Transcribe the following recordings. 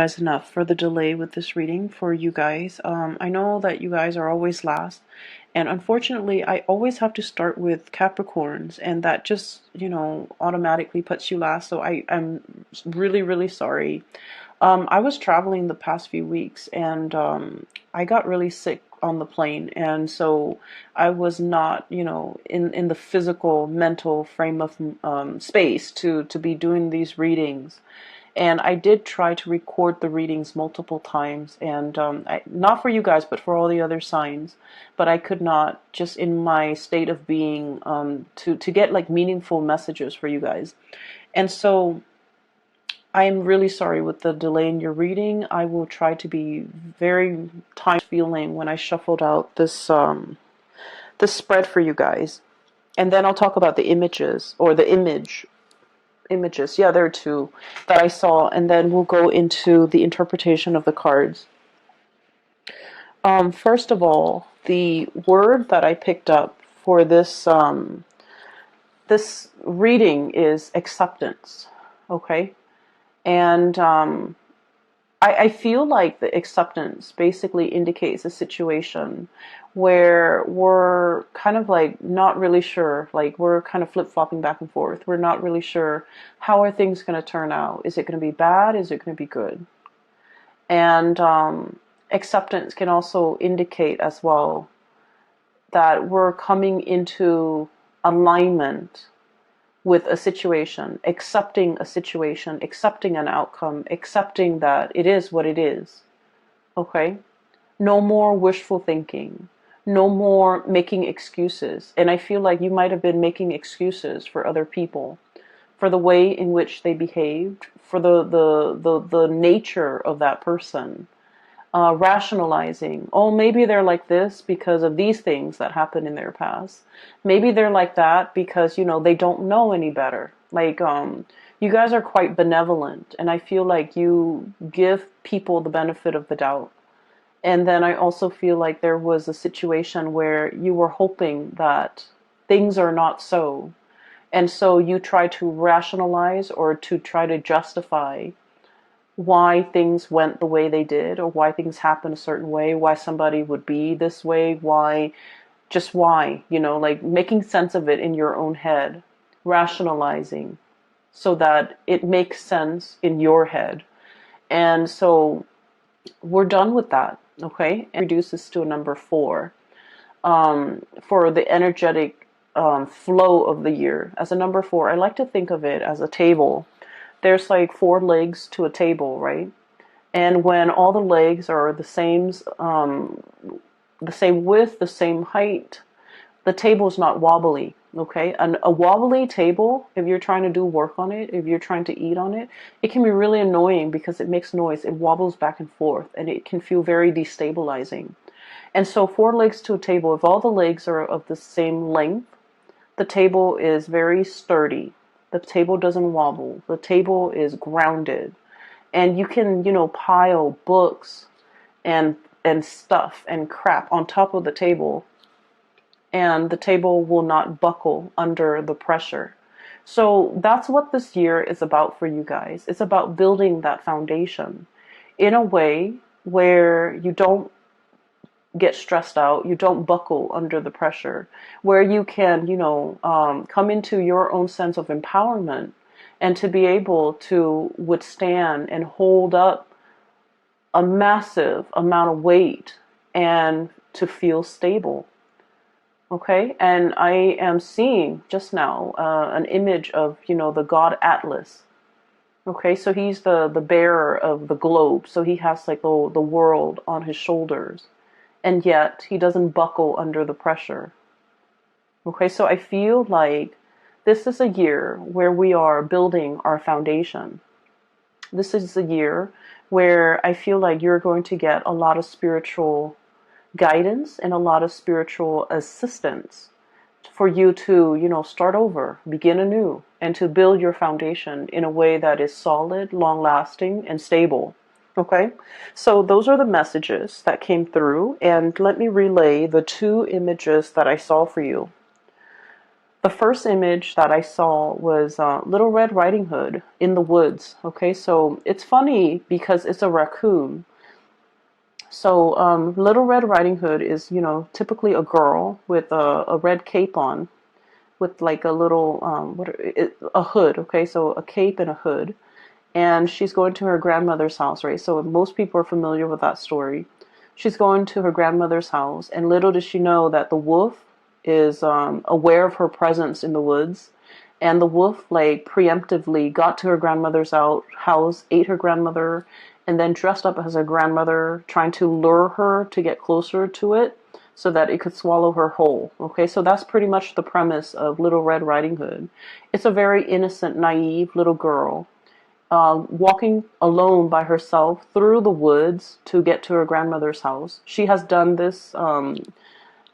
Guys enough for the delay with this reading for you guys. I know that you guys are always last, and unfortunately I always have to start with Capricorns, and that just, automatically puts you last. So I'm really sorry. I was traveling the past few weeks, and I got really sick on the plane, and so I was not, in the physical, mental frame of space to be doing these readings. And I did try to record the readings multiple times, and not for you guys, but for all the other signs. But I could not, just in my state of being, to get like meaningful messages for you guys. And so I'm really sorry with the delay in your reading. I will try to be very time feeling when I shuffled out this spread for you guys. And then I'll talk about the images, or the images. Yeah, there are two that I saw, and then we'll go into the interpretation of the cards. First of all, the word that I picked up for this reading is acceptance. Okay, and I feel like the acceptance basically indicates a situation where we're kind of like not really sure, like we're kind of flip-flopping back and forth. We're not really sure, how are things going to turn out? Is it going to be bad? Is it going to be good? And acceptance can also indicate as well that we're coming into alignment with a situation, accepting an outcome, accepting that it is what it is. Okay? No more wishful thinking. No more making excuses. And I feel like you might have been making excuses for other people, for the way in which they behaved, for the nature of that person. Rationalizing, oh, maybe they're like this because of these things that happened in their past. Maybe they're like that because, they don't know any better. Like, you guys are quite benevolent, and I feel like you give people the benefit of the doubt. And then I also feel like there was a situation where you were hoping that things are not so. And so you try to rationalize or to try to justify why things went the way they did, or why things happened a certain way, why somebody would be this way, why, like making sense of it in your own head, rationalizing so that it makes sense in your head. And so we're done with that, okay? And reduce this to a number 4 for the energetic flow of the year. As a number 4, I like to think of it as a table. There's like 4 legs to a table, right? And when all the legs are the same width, the same height, the table's not wobbly, okay? And a wobbly table, if you're trying to do work on it, if you're trying to eat on it, it can be really annoying because it makes noise. It wobbles back and forth, and it can feel very destabilizing. And so 4 legs to a table, if all the legs are of the same length, the table is very sturdy. The table doesn't wobble. The table is grounded. And you can, pile books and stuff and crap on top of the table, and the table will not buckle under the pressure. So that's what this year is about for you guys. It's about building that foundation in a way where you don't get stressed out, you don't buckle under the pressure, where you can, come into your own sense of empowerment, and to be able to withstand and hold up a massive amount of weight and to feel stable. Okay, and I am seeing just now an image of, the god Atlas. Okay, so he's the bearer of the globe, so he has like the world on his shoulders, and yet he doesn't buckle under the pressure. Okay, so I feel like this is a year where we are building our foundation. This is a year where I feel like you're going to get a lot of spiritual guidance and a lot of spiritual assistance for you to, start over, begin anew, and to build your foundation in a way that is solid, long-lasting, and stable. Okay, so those are the messages that came through, and let me relay the 2 images that I saw for you. The first image that I saw was Little Red Riding Hood in the woods. Okay, so it's funny because it's a raccoon. So Little Red Riding Hood is, typically a girl with a red cape on, with like a little a hood. Okay, so a cape and a hood, and she's going to her grandmother's house, right? So most people are familiar with that story. She's going to her grandmother's house, and little does she know that the wolf is aware of her presence in the woods, and the wolf like preemptively got to her grandmother's house, ate her grandmother, and then dressed up as her grandmother, trying to lure her to get closer to it so that it could swallow her whole. Okay, so that's pretty much the premise of Little Red Riding Hood. It's a very innocent, naive little girl walking alone by herself through the woods to get to her grandmother's house. She has done this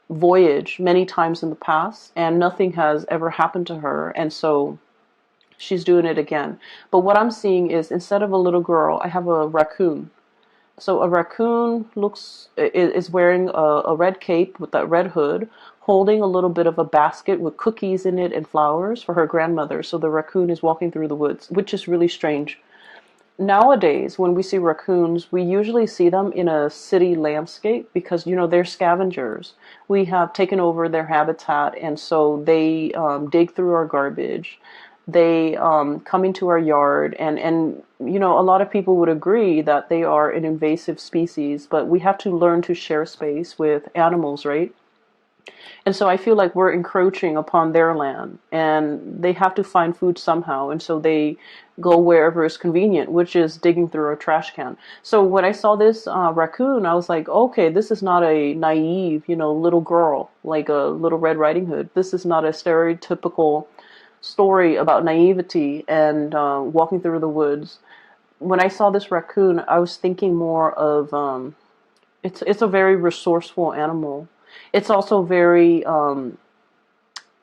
voyage many times in the past, and nothing has ever happened to her, and so she's doing it again. But what I'm seeing is, instead of a little girl, I have a raccoon. So a raccoon is wearing a red cape with that red hood, holding a little bit of a basket with cookies in it and flowers for her grandmother. So the raccoon is walking through the woods, which is really strange. Nowadays, when we see raccoons, we usually see them in a city landscape because, they're scavengers. We have taken over their habitat, and so they dig through our garbage. They come into our yard, and a lot of people would agree that they are an invasive species, but we have to learn to share space with animals, right? And so I feel like we're encroaching upon their land, and they have to find food somehow, and so they go wherever is convenient, which is digging through a trash can. So when I saw this raccoon, I was like, okay, this is not a naive, little girl, like a Little Red Riding Hood. This is not a stereotypical story about naivety and walking through the woods. When I saw this raccoon, I was thinking more of it's a very resourceful animal. It's also very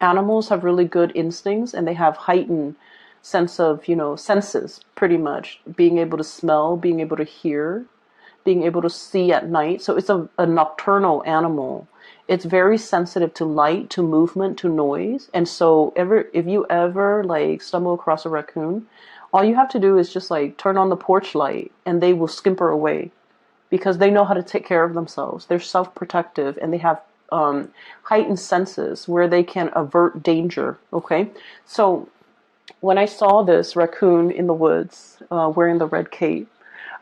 animals have really good instincts, and they have heightened sense of senses, pretty much being able to smell, being able to hear, being able to see at night. So it's a nocturnal animal. It's very sensitive to light, to movement, to noise. And so if you ever like stumble across a raccoon, all you have to do is just like turn on the porch light, and they will scamper away because they know how to take care of themselves. They're self-protective, and they have heightened senses where they can avert danger. Okay, so when I saw this raccoon in the woods wearing the red cape,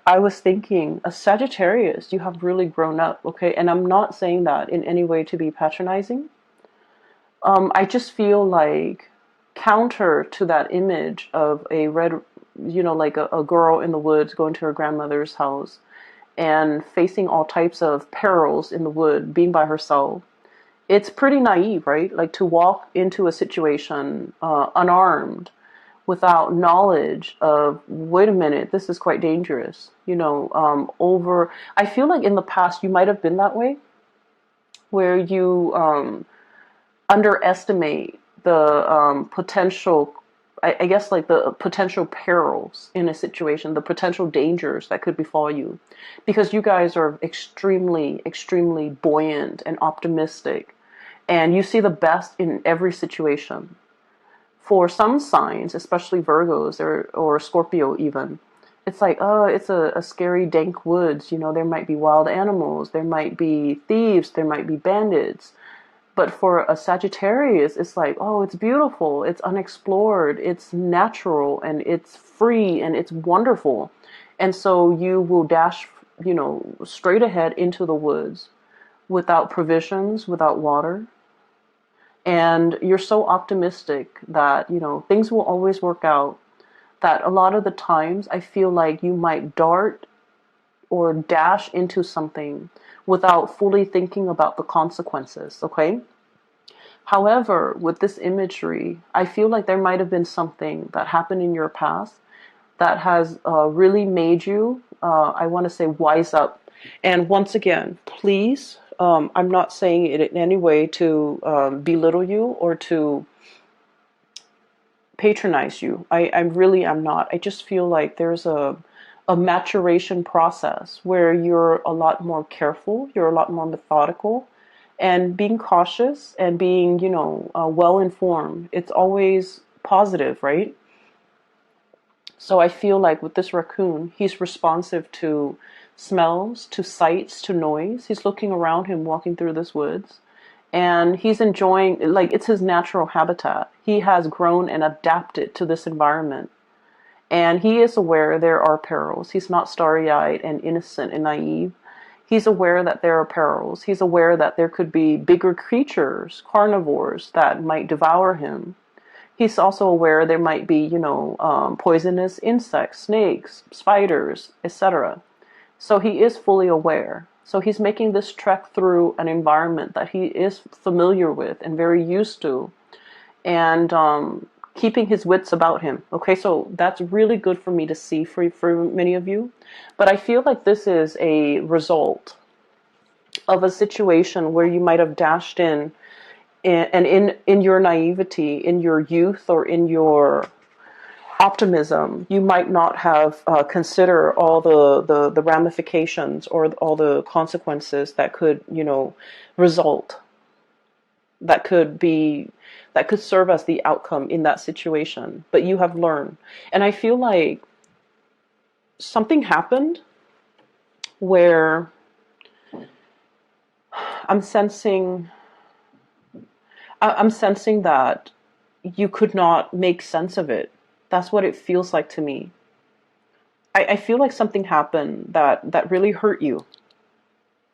I was thinking, a Sagittarius, you have really grown up. Okay, and I'm not saying that in any way to be patronizing. I just feel like, counter to that image of a red, like a girl in the woods going to her grandmother's house and facing all types of perils in the wood, being by herself. It's pretty naive, right? Like, to walk into a situation unarmed, without knowledge of, wait a minute, this is quite dangerous. I feel like in the past you might have been that way, where you underestimate the potential, I guess, like the potential perils in a situation, the potential dangers that could befall you, because you guys are extremely, extremely buoyant and optimistic, and you see the best in every situation. For some signs, especially Virgos or Scorpio even, it's like, oh, it's a scary, dank woods. There might be wild animals, there might be thieves, there might be bandits. But for a Sagittarius, it's like, oh, it's beautiful, it's unexplored, it's natural, and it's free, and it's wonderful. And so you will dash, straight ahead into the woods without provisions, without water. And you're so optimistic that, things will always work out, that a lot of the times I feel like you might dart or dash into something without fully thinking about the consequences, okay? However, with this imagery, I feel like there might have been something that happened in your past that has really made you, I want to say, wise up. And once again, please, I'm not saying it in any way to belittle you or to patronize you. I really am not. I just feel like there's a maturation process where you're a lot more careful, you're a lot more methodical, And being cautious and being, well informed, it's always positive, right? So I feel like with this raccoon, he's responsive to smells, to sights, to noise. He's looking around him walking through this woods, and he's enjoying, like, it's his natural habitat. He has grown and adapted to this environment. And he is aware there are perils. He's not starry-eyed and innocent and naive. He's aware that there are perils. He's aware that there could be bigger creatures, carnivores, that might devour him. He's also aware there might be, poisonous insects, snakes, spiders, etc. So he is fully aware. So he's making this trek through an environment that he is familiar with and very used to, and keeping his wits about him. Okay, so that's really good for me to see for many of you. But I feel like this is a result of a situation where you might have dashed in, and in your naivety, in your youth, or in your optimism, you might not have considered all the ramifications or all the consequences that could, result, that could serve as the outcome in that situation. But you have learned. And I feel like something happened where I'm sensing that you could not make sense of it. That's what it feels like to me. I feel like something happened that really hurt you.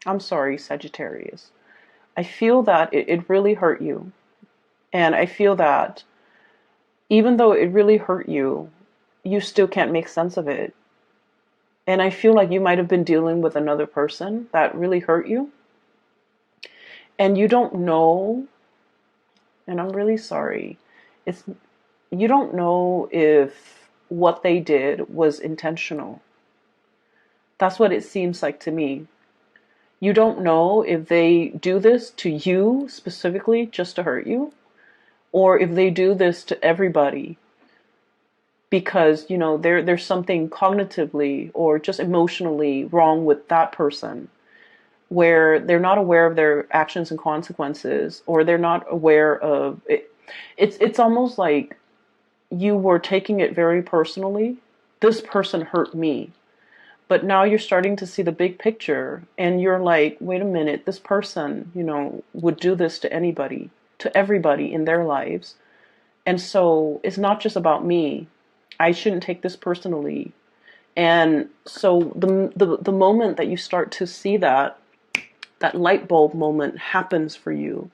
I'm sorry, Sagittarius. I feel that it really hurt you. And I feel that even though it really hurt you, you still can't make sense of it. And I feel like you might have been dealing with another person that really hurt you. And you don't know, and I'm really sorry, you don't know if what they did was intentional. That's what it seems like to me. You don't know if they do this to you specifically just to hurt you, or if they do this to everybody because, there's something cognitively or just emotionally wrong with that person, where they're not aware of their actions and consequences, or they're not aware of it. It's almost like you were taking it very personally. This person hurt me. But now you're starting to see the big picture, and you're like, wait a minute, this person, would do this to anybody, to everybody in their lives. And so it's not just about me. I shouldn't take this personally. And so the moment that you start to see that light bulb moment happens for you,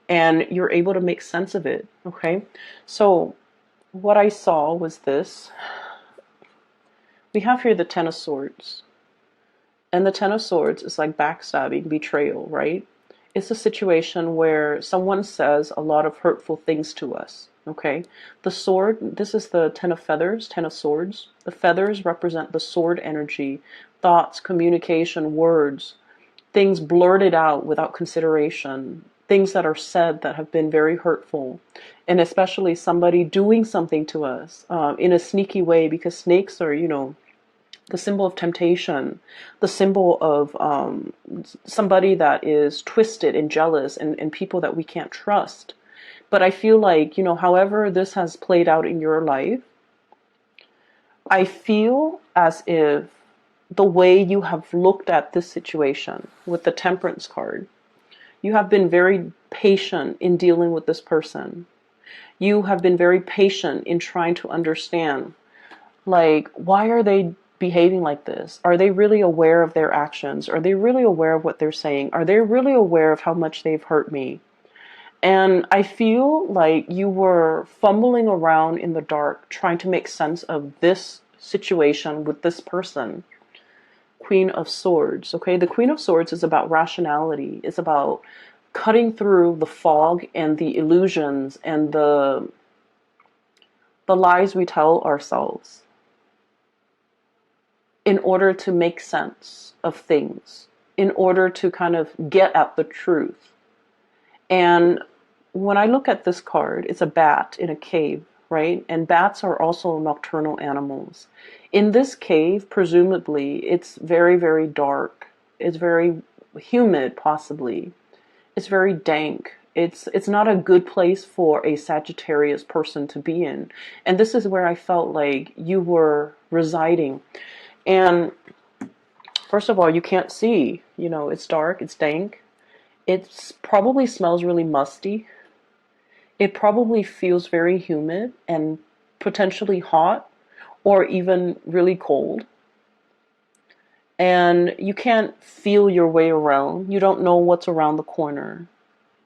and you're able to make sense of it. Okay. So what I saw was this. We have here the Ten of Swords. And the Ten of Swords is like backstabbing, betrayal, right? It's a situation where someone says a lot of hurtful things to us, okay? The sword, this is the Ten of Feathers, Ten of Swords. The feathers represent the sword energy, thoughts, communication, words, things blurted out without consideration, things that are said that have been very hurtful, and especially somebody doing something to us in a sneaky way, because snakes are, the symbol of temptation, the symbol of somebody that is twisted and jealous, and people that we can't trust. But I feel like, however this has played out in your life, I feel as if the way you have looked at this situation with the Temperance card, you have been very patient in dealing with this person. You have been very patient in trying to understand, like, why are they behaving like this? Are they really aware of their actions? Are they really aware of what they're saying? Are they really aware of how much they've hurt me? And I feel like you were fumbling around in the dark trying to make sense of this situation with this person. Queen of Swords, okay? The Queen of Swords is about rationality. It's about cutting through the fog and the illusions and the lies we tell ourselves in order to make sense of things, in order to kind of get at the truth. And when I look at this card, it's a bat in a cave, right? And bats are also nocturnal animals. In this cave, presumably, it's very, very dark. It's very humid, possibly. It's very dank. It's not a good place for a Sagittarius person to be in. And this is where I felt like you were residing. And first of all, you can't see. You know, it's dark, it's dank. It probably smells really musty. It probably feels very humid and potentially hot or even really cold. And you can't feel your way around. You don't know what's around the corner.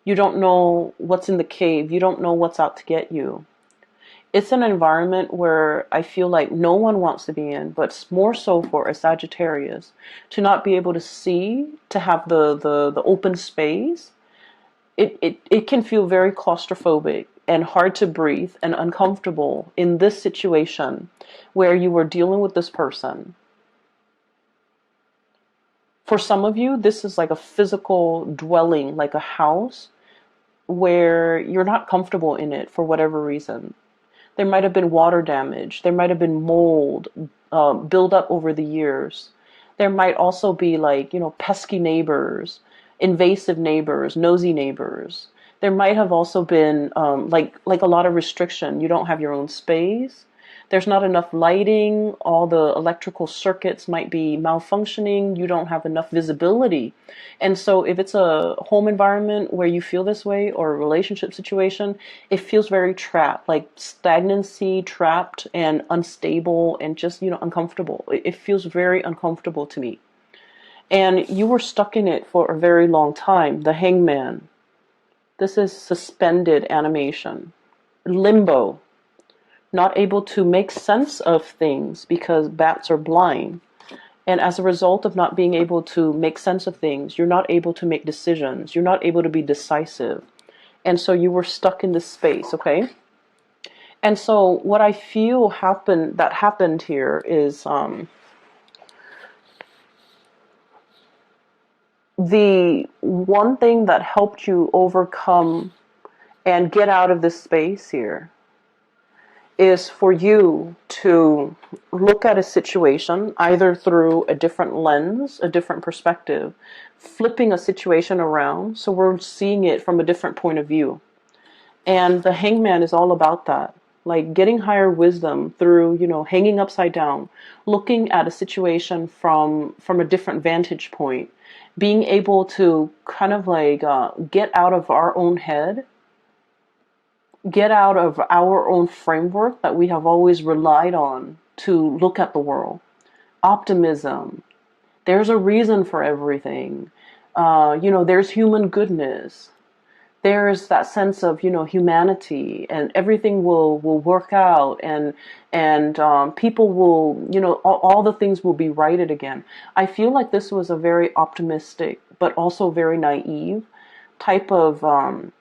You don't know what's in the cave. You don't know what's out to get you. It's an environment where I feel like no one wants to be in, but more so for a Sagittarius to not be able to see, to have the open space. It can feel very claustrophobic and hard to breathe and uncomfortable in this situation where you were dealing with this person. For some of you, this is like a physical dwelling, like a house where you're not comfortable in it for whatever reason. There might have been water damage. There might have been mold build up over the years. There might also be like, pesky neighbors, invasive neighbors, nosy neighbors. There might have also been like a lot of restriction. You don't have your own space. There's not enough lighting. All the electrical circuits might be malfunctioning. You don't have enough visibility. And so if it's a home environment where you feel this way, or a relationship situation, it feels very trapped, like stagnancy, trapped and unstable and just, uncomfortable. It feels very uncomfortable to me. And you were stuck in it for a very long time. The Hangman. This is suspended animation. Limbo. Not able to make sense of things because bats are blind. And as a result of not being able to make sense of things, you're not able to make decisions. You're not able to be decisive. And so you were stuck in this space, okay? And so what I feel happened here is the one thing that helped you overcome and get out of this space here is for you to look at a situation either through a different lens, a different perspective, flipping a situation around so we're seeing it from a different point of view. And the Hangman is all about that, like getting higher wisdom through, hanging upside down, looking at a situation from a different vantage point, being able to kind of like get out of our own head, get out of our own framework that we have always relied on to look at the world. Optimism. There's a reason for everything. There's human goodness. There's that sense of, humanity, and everything will work out, and people will, all the things will be righted again. I feel like this was a very optimistic, but also very naive type of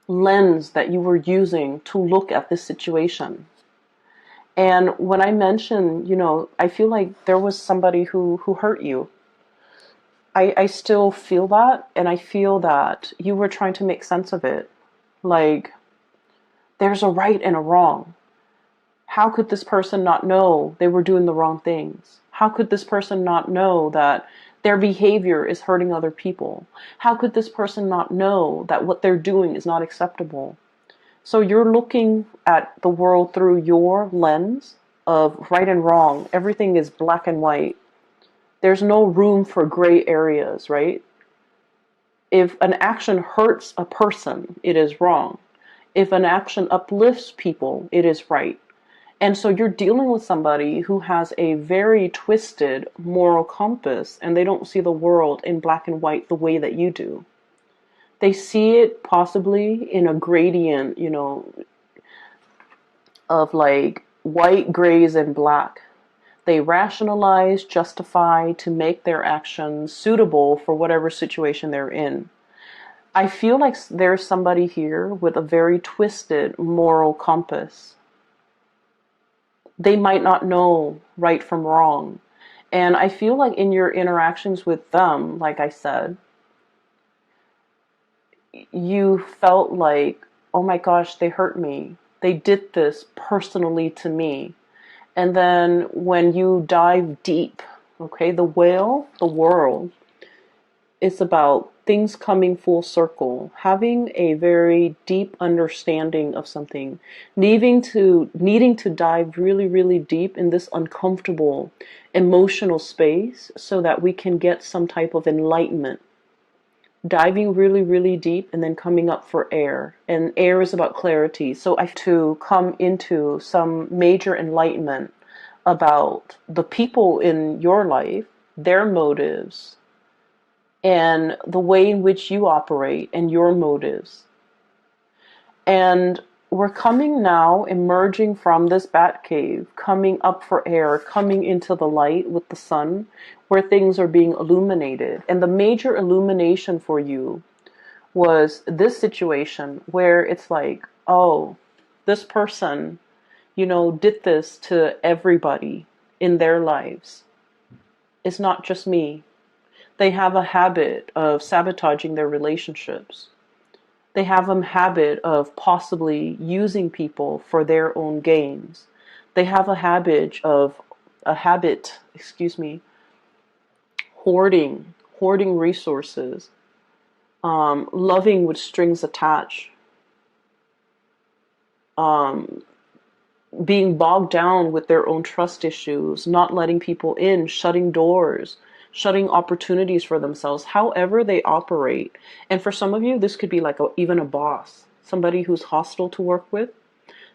lens that you were using to look at this situation. And when I mentioned, I feel like there was somebody who hurt you. I still feel that, and I feel that you were trying to make sense of it. Like, there's a right and a wrong. How could this person not know they were doing the wrong things? How could this person not know that their behavior is hurting other people? How could this person not know that what they're doing is not acceptable? So you're looking at the world through your lens of right and wrong. Everything is black and white. There's no room for gray areas, right? If an action hurts a person, it is wrong. If an action uplifts people, it is right. And so you're dealing with somebody who has a very twisted moral compass, and they don't see the world in black and white the way that you do. They see it possibly in a gradient, of like white, grays, and black. They rationalize, justify to make their actions suitable for whatever situation they're in. I feel like there's somebody here with a very twisted moral compass. They might not know right from wrong. And I feel like in your interactions with them, like I said, you felt like, oh my gosh, they hurt me. They did this personally to me. And then when you dive deep, okay, the world, it's about things coming full circle, having a very deep understanding of something, needing to dive really, really deep in this uncomfortable emotional space so that we can get some type of enlightenment. Diving really, really deep and then coming up for air. And air is about clarity. So I have to come into some major enlightenment about the people in your life, their motives, and the way in which you operate and your motives. And we're coming now, emerging from this bat cave, coming up for air, coming into the light with the sun, where things are being illuminated. And the major illumination for you was this situation where it's like, oh, this person, did this to everybody in their lives. It's not just me. They have a habit of sabotaging their relationships. They have a habit of possibly using people for their own gains. They have hoarding resources, loving with strings attached, being bogged down with their own trust issues, not letting people in, shutting doors, shutting opportunities for themselves, however they operate. And for some of you, this could be like even a boss, somebody who's hostile to work with.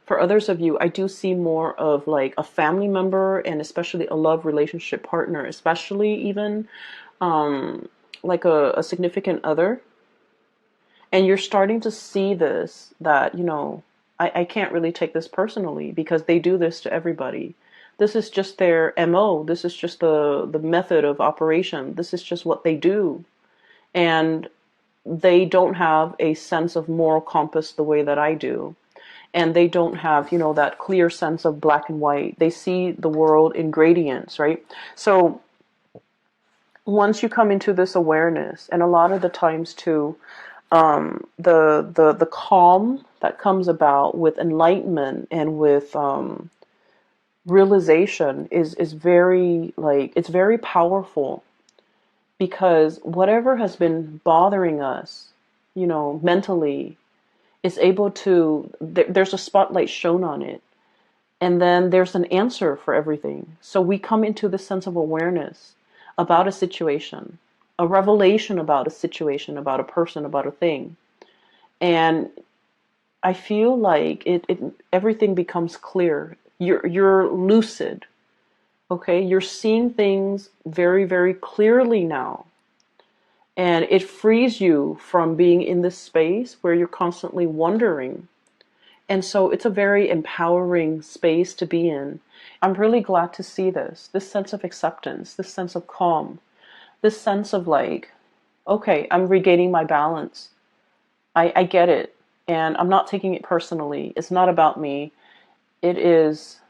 For others of you, I do see more of like a family member and especially a love relationship partner, especially even like a significant other. And you're starting to see this, that, I can't really take this personally because they do this to everybody. This is just their MO. This is just the method of operation. This is just what they do. And they don't have a sense of moral compass the way that I do. And they don't have, that clear sense of black and white. They see the world in gradients, right? So once you come into this awareness, and a lot of the times too, the calm that comes about with enlightenment and with realization is very, it's very powerful, because whatever has been bothering us, mentally, is able to, there's a spotlight shown on it, and then there's an answer for everything. So we come into this sense of awareness about a situation, a revelation about a situation, about a person, about a thing. And I feel like everything becomes clear. You're lucid. Okay? You're seeing things very, very clearly now. And it frees you from being in this space where you're constantly wondering. And so it's a very empowering space to be in. I'm really glad to see this sense of acceptance, this sense of calm, this sense of like, okay, I'm regaining my balance. I get it. And I'm not taking it personally. It's not about me. It is,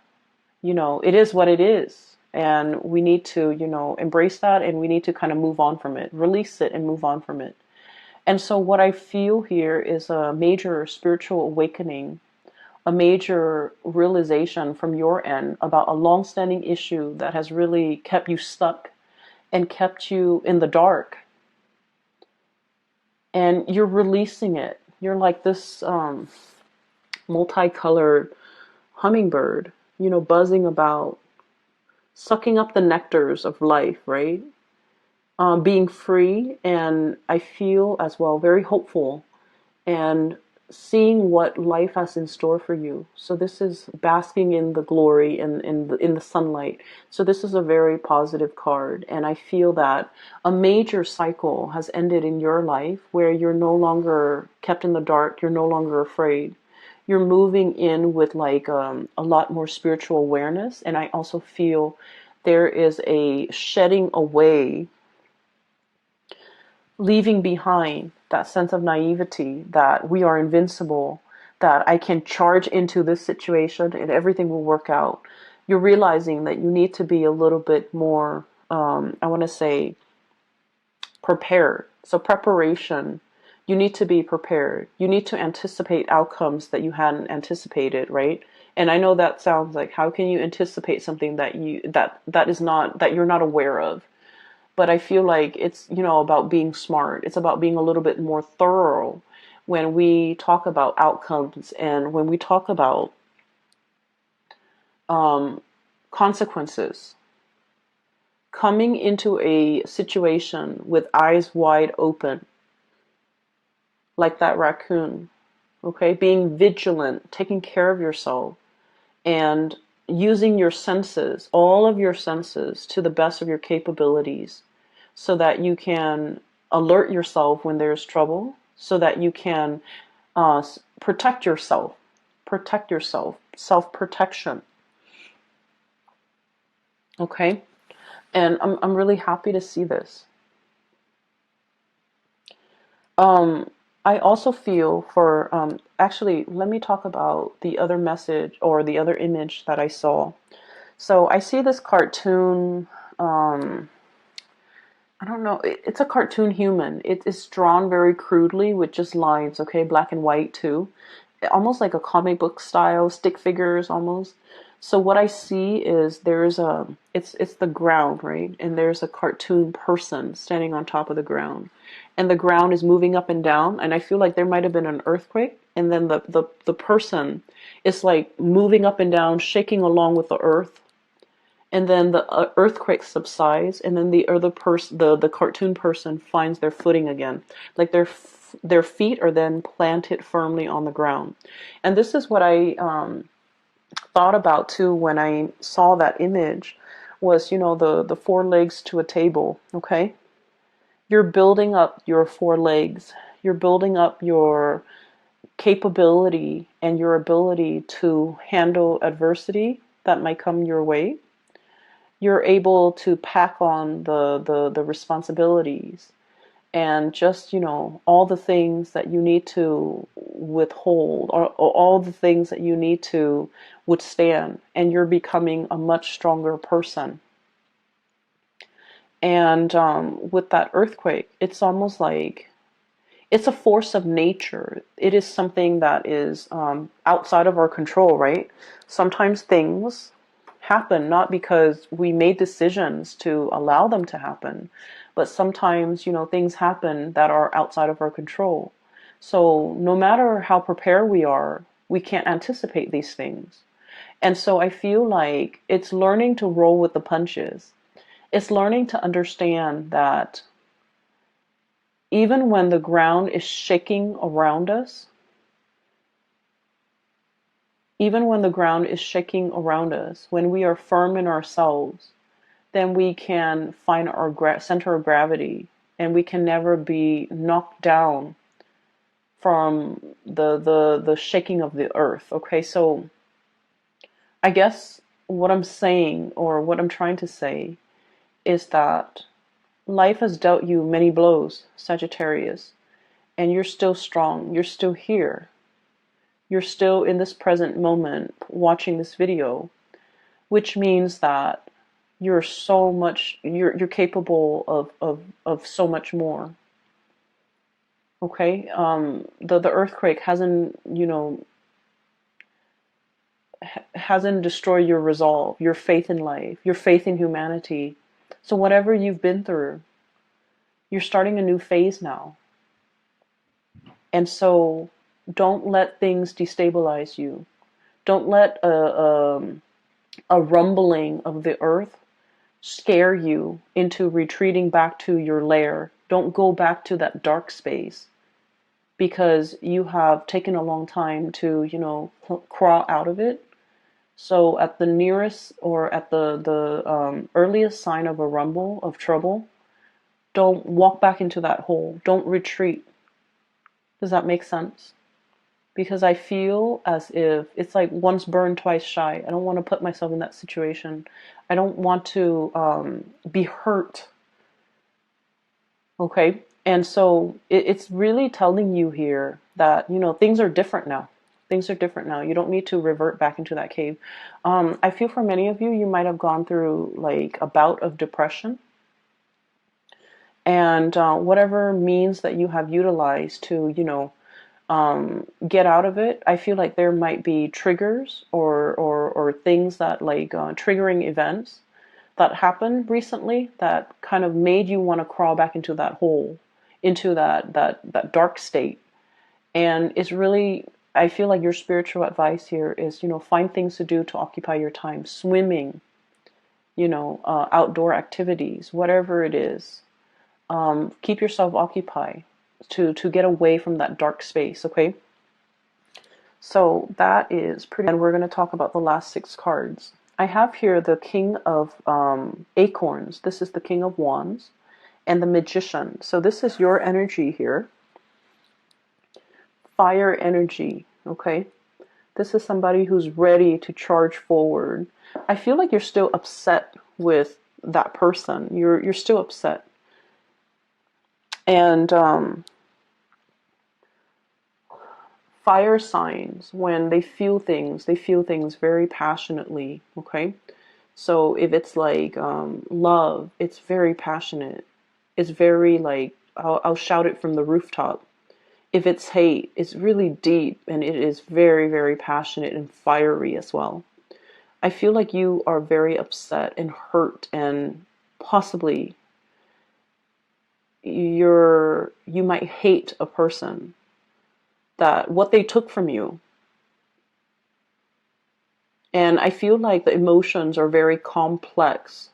it is what it is. And we need to, embrace that, and we need to kind of move on from it, release it and move on from it. And so what I feel here is a major spiritual awakening, a major realization from your end about a long-standing issue that has really kept you stuck and kept you in the dark. And you're releasing it. You're like this multicolored hummingbird, buzzing about, sucking up the nectars of life, right? Being free, and I feel as well very hopeful, and seeing what life has in store for you. So this is basking in the glory and in the sunlight. So this is a very positive card, and I feel that a major cycle has ended in your life where you're no longer kept in the dark. You're no longer afraid. You're moving in with like a lot more spiritual awareness, and I also feel there is a shedding away, leaving behind that sense of naivety that we are invincible, that I can charge into this situation and everything will work out. You're realizing that you need to be a little bit more, I want to say, prepared. So preparation, you need to be prepared. You need to anticipate outcomes that you hadn't anticipated, right? And I know that sounds like, how can you anticipate something that you're not aware of? But I feel like it's, about being smart. It's about being a little bit more thorough when we talk about outcomes and when we talk about um, consequences. Coming into a situation with eyes wide open, like that raccoon, okay? Being vigilant, taking care of yourself, and using your senses, all of your senses, to the best of your capabilities, so that you can alert yourself when there's trouble, so that you can protect yourself, self-protection, okay? And I'm really happy to see this. Um, I also feel for, actually, let me talk about the other message or the other image that I saw. So I see this cartoon, um, I don't know, it's a cartoon human. It is drawn very crudely with just lines, okay, black and white too. Almost like a comic book style, stick figures almost. So what I see is there's it's the ground, right? And there's a cartoon person standing on top of the ground. And the ground is moving up and down, and I feel like there might have been an earthquake, and then the person is like moving up and down, shaking along with the earth, and then the earthquake subsides, and then the other person, the cartoon person, finds their footing again, like their feet are then planted firmly on the ground. And this is what I thought about too when I saw that image, was, the four legs to a table. Okay, you're building up your four legs, you're building up your capability and your ability to handle adversity that might come your way. You're able to pack on the responsibilities, and just, all the things that you need to withhold, or all the things that you need to withstand, and you're becoming a much stronger person. And with that earthquake, it's almost like it's a force of nature. It is something that is outside of our control, right? Sometimes things happen not because we made decisions to allow them to happen, but sometimes, things happen that are outside of our control. So no matter how prepared we are, we can't anticipate these things. And so I feel like it's learning to roll with the punches. It's learning to understand that even when the ground is shaking around us, even when the ground is shaking around us, when we are firm in ourselves, then we can find our center of gravity, and we can never be knocked down from the shaking of the earth. Okay, so I guess what I'm saying, or what I'm trying to say, is that life has dealt you many blows, Sagittarius, and you're still strong. You're still here. You're still in this present moment watching this video, which means that you're so much, you're capable of so much more. Okay, the earthquake hasn't, hasn't destroyed your resolve, your faith in life, your faith in humanity. So whatever you've been through, you're starting a new phase now. And so don't let things destabilize you. Don't let a rumbling of the earth scare you into retreating back to your lair. Don't go back to that dark space, because you have taken a long time to, crawl out of it. So at the nearest, or at the earliest sign of a rumble of trouble, don't walk back into that hole. Don't retreat. Does that make sense? Because I feel as if it's like once burned, twice shy. I don't want to put myself in that situation. I don't want to be hurt. Okay? And so it's really telling you here that, things are different now. Things are different now. You don't need to revert back into that cave. I feel for many of you, you might have gone through like a bout of depression. And whatever means that you have utilized to, get out of it, I feel like there might be triggers, or things that like triggering events that happened recently that kind of made you want to crawl back into that hole, into that dark state. And it's really, I feel like your spiritual advice here is, find things to do to occupy your time. Swimming, outdoor activities, whatever it is. Keep yourself occupied to get away from that dark space, okay? So that is pretty, and we're going to talk about the last 6 cards. I have here the King of Acorns. This is the King of Wands and the Magician. So this is your energy here. Fire energy, okay? This is somebody who's ready to charge forward. I feel like you're still upset with that person. You're still upset. And fire signs, when they feel things very passionately, okay? So if it's like love, it's very passionate. It's very like, I'll shout it from the rooftop. If it's hate, it's really deep, and it is very, very passionate and fiery as well. I feel like you are very upset and hurt, and possibly you might hate a person, that what they took from you. And I feel like the emotions are very complex.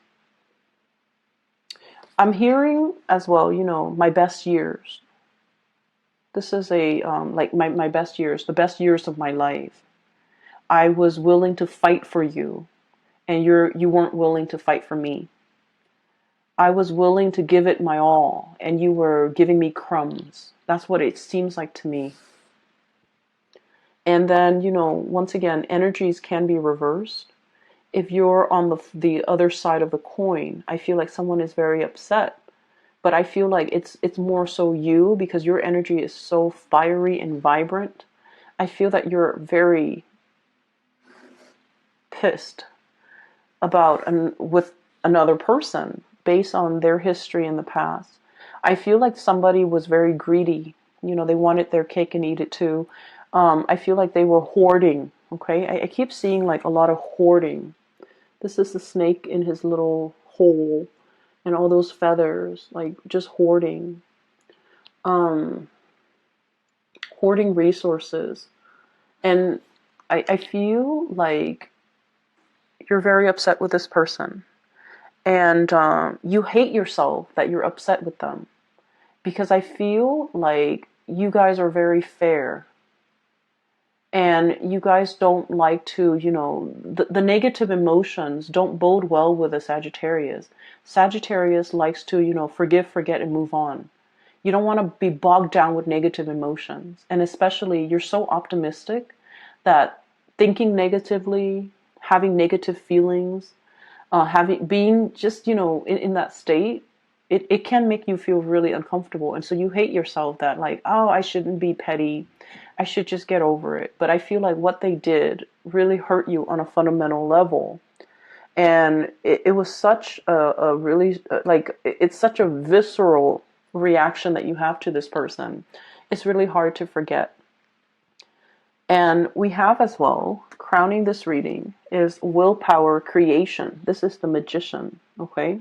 I'm hearing as well, my best years. This is a like my best years, the best years of my life. I was willing to fight for you, and you weren't willing to fight for me. I was willing to give it my all, and you were giving me crumbs. That's what it seems like to me. And then, once again, energies can be reversed. If you're on the other side of the coin, I feel like someone is very upset. But I feel like it's more so you, because your energy is so fiery and vibrant. I feel that you're very pissed about with another person based on their history in the past. I feel like somebody was very greedy. They wanted their cake and eat it too. I feel like they were hoarding. Okay, I keep seeing like a lot of hoarding. This is the snake in his little hole, and all those feathers, like just hoarding. Hoarding resources. And I feel like you're very upset with this person. And you hate yourself that you're upset with them. Because I feel like you guys are very fair. And you guys don't like to, the negative emotions don't bode well with a Sagittarius. Sagittarius likes to, forgive, forget, and move on. You don't want to be bogged down with negative emotions. And especially, you're so optimistic that thinking negatively, having negative feelings, being just, in that state, it can make you feel really uncomfortable. And so you hate yourself that like, oh, I shouldn't be petty. I should just get over it. But I feel like what they did really hurt you on a fundamental level. And it was such a really, like, it's such a visceral reaction that you have to this person. It's really hard to forget. And we have as well, crowning this reading, is willpower creation. This is the Magician, okay?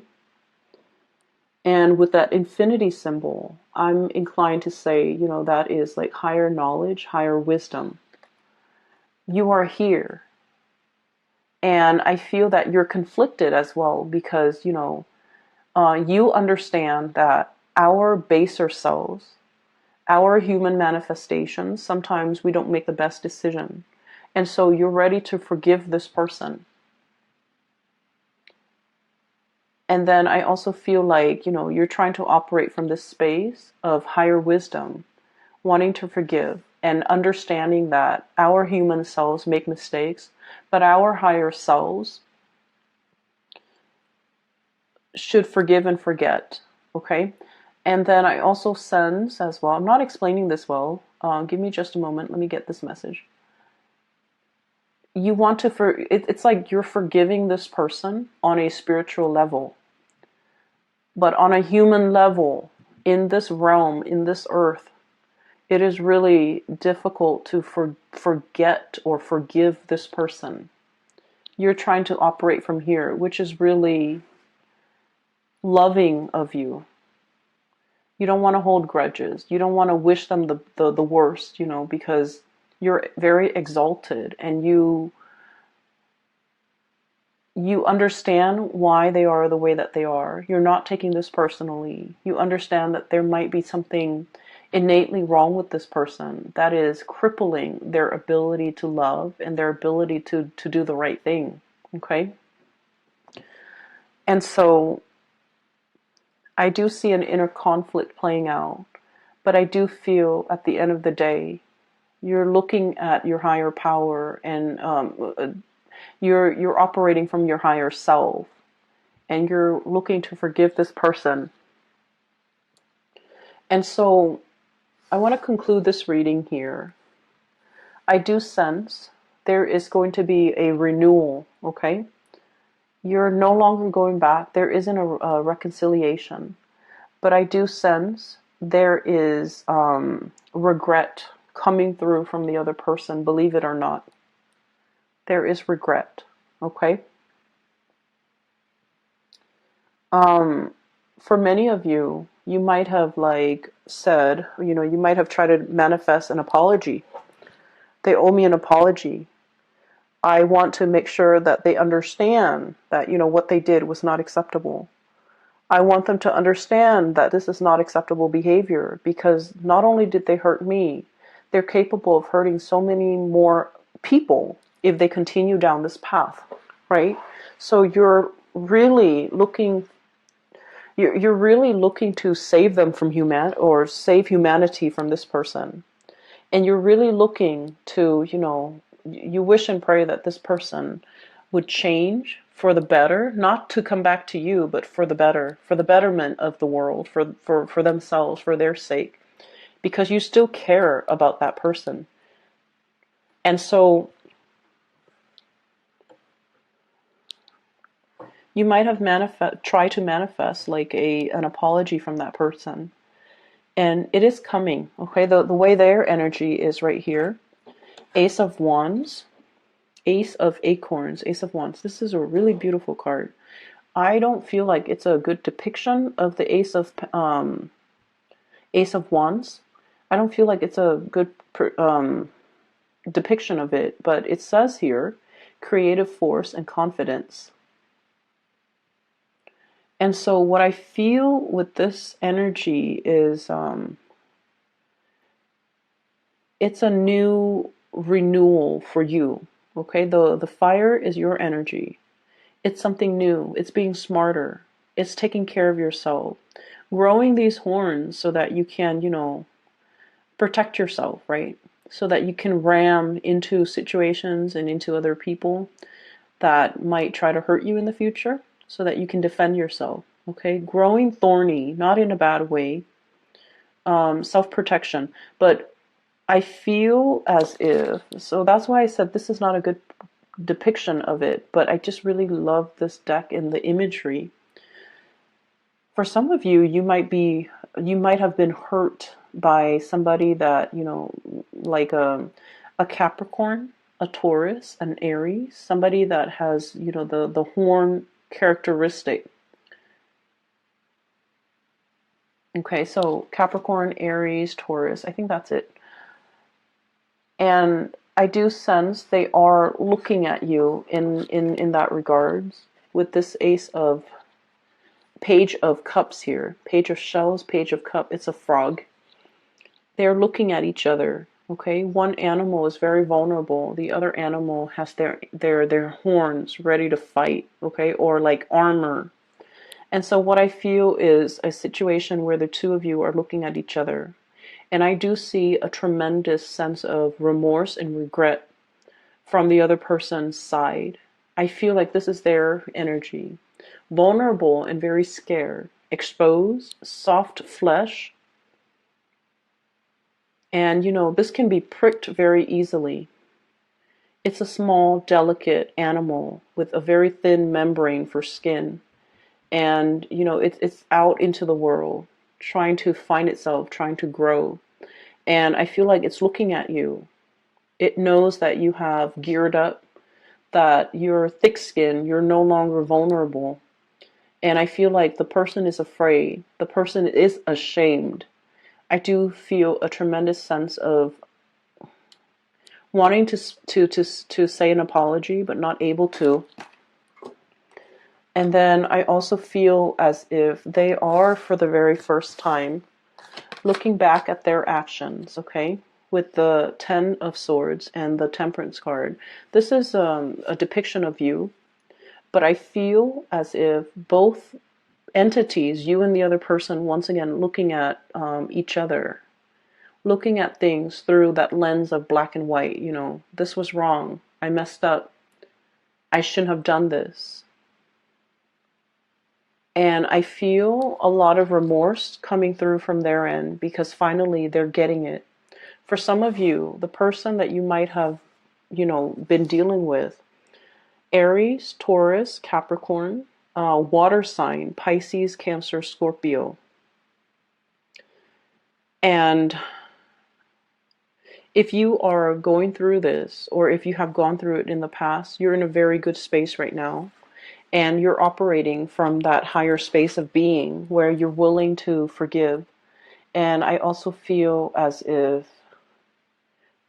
And with that infinity symbol, I'm inclined to say, that is like higher knowledge, higher wisdom. You are here. And I feel that you're conflicted as well because, you understand that our baser selves, our human manifestations, sometimes we don't make the best decision. And so you're ready to forgive this person. And then I also feel like, you're trying to operate from this space of higher wisdom, wanting to forgive and understanding that our human selves make mistakes, but our higher selves should forgive and forget. Okay? And then I also sense as well, I'm not explaining this well. Give me just a moment. Let me get this message. You want to, it's like you're forgiving this person on a spiritual level. But on a human level, in this realm, in this earth, it is really difficult to forget or forgive this person. You're trying to operate from here, which is really loving of you. You don't want to hold grudges. You don't want to wish them the worst, because you're very exalted, and you understand why they are the way that they are. You're not taking this personally. You understand that there might be something innately wrong with this person that is crippling their ability to love and their ability to do the right thing. Okay? And so I do see an inner conflict playing out, but I do feel at the end of the day, you're looking at your higher power, and you're operating from your higher self, and you're looking to forgive this person. And so I want to conclude this reading here. I do sense there is going to be a renewal, okay? You're no longer going back. There isn't a reconciliation. But I do sense there is regret coming through from the other person, believe it or not. There is regret, okay? For many of you, you might have said, you might have tried to manifest an apology. They owe me an apology. I want to make sure that they understand that, what they did was not acceptable. I want them to understand that this is not acceptable behavior, because not only did they hurt me, they're capable of hurting so many more people if they continue down this path, right? So you're really looking to save them from or save humanity from this person. And you're really looking to, you wish and pray that this person would change for the better, not to come back to you, but for the better, for the betterment of the world, for themselves, for their sake, because you still care about that person. And so you might have try to manifest an apology from that person. And it is coming, okay? The way their energy is right here. Ace of Wands, Ace of Acorns, Ace of Wands. This is a really beautiful card. I don't feel like it's a good depiction of the Ace of Wands. I don't feel like it's a good depiction of it, but it says here, creative force and confidence. And so what I feel with this energy is it's a new renewal for you. Okay, the fire is your energy. It's something new. It's being smarter. It's taking care of yourself. Growing these horns so that you can, protect yourself, right? So that you can ram into situations and into other people that might try to hurt you in the future, so that you can defend yourself. Okay, growing thorny, not in a bad way. Self-protection, but I feel as if, so that's why I said this is not a good depiction of it, but I just really love this deck and the imagery. For some of you, you might have been hurt by somebody that, like a Capricorn, a Taurus, an Aries, somebody that has, the horn characteristic. Okay, so Capricorn, Aries, Taurus, I think that's it. And I do sense they are looking at you in that regards with this Page of Cups here. Page of Shells, Page of Cup, it's a frog. They're looking at each other, okay? One animal is very vulnerable. The other animal has their horns ready to fight, okay? Or like armor. And so what I feel is a situation where the two of you are looking at each other. And I do see a tremendous sense of remorse and regret from the other person's side. I feel like this is their energy. Vulnerable and very scared. Exposed, soft flesh. And, this can be pricked very easily. It's a small, delicate animal with a very thin membrane for skin. And, it's out into the world, trying to find itself, trying to grow. And I feel like it's looking at you. It knows that you have geared up, that you're thick-skinned, you're no longer vulnerable. And I feel like the person is afraid. The person is ashamed. I do feel a tremendous sense of wanting to say an apology, but not able to. And then I also feel as if they are, for the very first time, looking back at their actions, okay? With the Ten of Swords and the Temperance card. This is a depiction of you, but I feel as if both entities, you and the other person, once again, looking at each other, looking at things through that lens of black and white. You know, this was wrong. I messed up. I shouldn't have done this. And I feel a lot of remorse coming through from their end because finally they're getting it. For some of you, the person that you might have, been dealing with, Aries, Taurus, Capricorn, water sign, Pisces, Cancer, Scorpio. And if you are going through this, or if you have gone through it in the past, you're in a very good space right now. And you're operating from that higher space of being where you're willing to forgive. And I also feel as if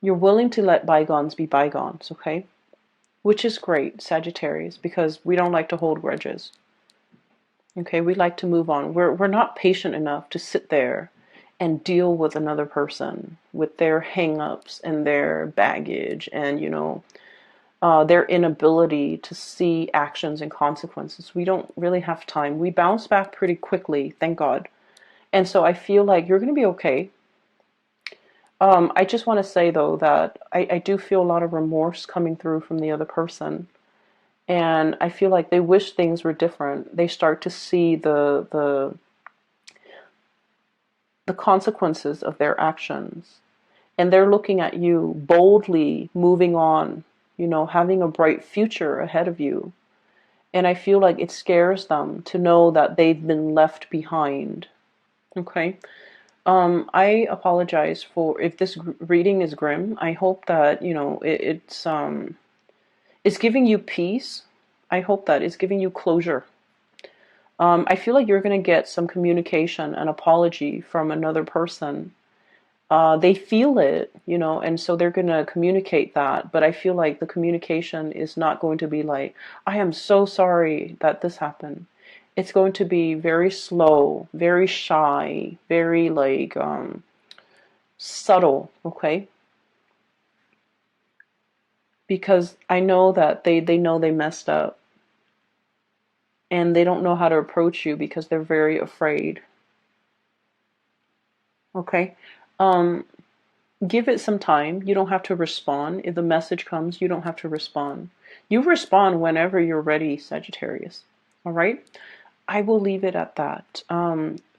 you're willing to let bygones be bygones, okay? Which is great, Sagittarius, because we don't like to hold grudges. Okay, we like to move on. We're not patient enough to sit there and deal with another person with their hang-ups and their baggage and, their inability to see actions and consequences. We don't really have time. We bounce back pretty quickly, thank God. And so I feel like you're going to be okay. I just want to say, though, that I do feel a lot of remorse coming through from the other person. And I feel like they wish things were different. They start to see the consequences of their actions. And they're looking at you boldly moving on, having a bright future ahead of you. And I feel like it scares them to know that they've been left behind. Okay? I apologize for if this reading is grim. I hope that, it's giving you peace. I hope that it's giving you closure. I feel like you're going to get some communication, an apology from another person. They feel it, and so they're going to communicate that. But I feel like the communication is not going to be like, I am so sorry that this happened. It's going to be very slow, very shy, very subtle, okay? Because I know that they know they messed up. And they don't know how to approach you because they're very afraid. Okay? Give it some time. You don't have to respond. If the message comes, you don't have to respond. You respond whenever you're ready, Sagittarius. All right? I will leave it at that.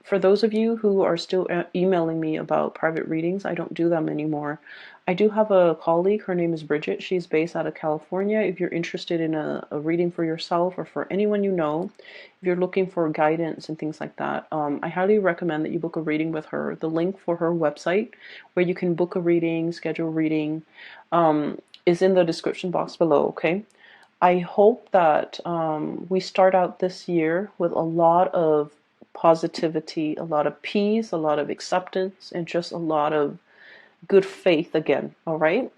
For those of you who are still emailing me about private readings, I don't do them anymore. I do have a colleague. Her name is Bridget. She's based out of California. If you're interested in a reading for yourself or for anyone you know, if you're looking for guidance and things like that, I highly recommend that you book a reading with her. The link for her website where you can book a reading, schedule a reading, is in the description box below, okay? I hope that we start out this year with a lot of positivity, a lot of peace, a lot of acceptance, and just a lot of good faith again, all right?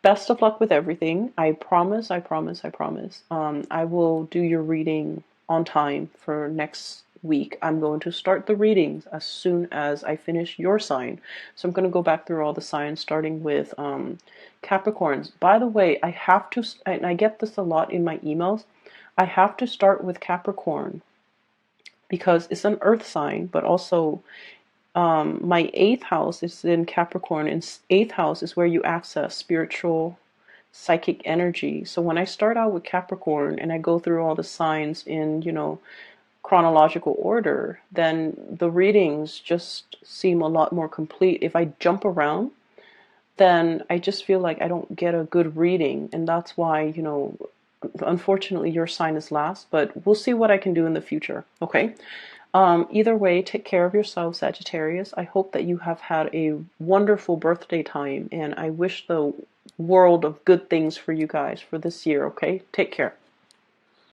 Best of luck with everything. I promise, I promise, I promise. I will do your reading on time for next week. I'm going to start the readings as soon as I finish your sign. So I'm going to go back through all the signs, starting with Capricorns. By the way, I have to, and I get this a lot in my emails, I have to start with Capricorn because it's an earth sign, but also my 8th house is in Capricorn, and 8th house is where you access spiritual, psychic energy. So when I start out with Capricorn and I go through all the signs in, chronological order, then the readings just seem a lot more complete. If I jump around, then I just feel like I don't get a good reading, and that's why, unfortunately your sign is last, but we'll see what I can do in the future, okay? Either way, take care of yourself, Sagittarius. I hope that you have had a wonderful birthday time, and I wish the world of good things for you guys for this year, okay? Take care.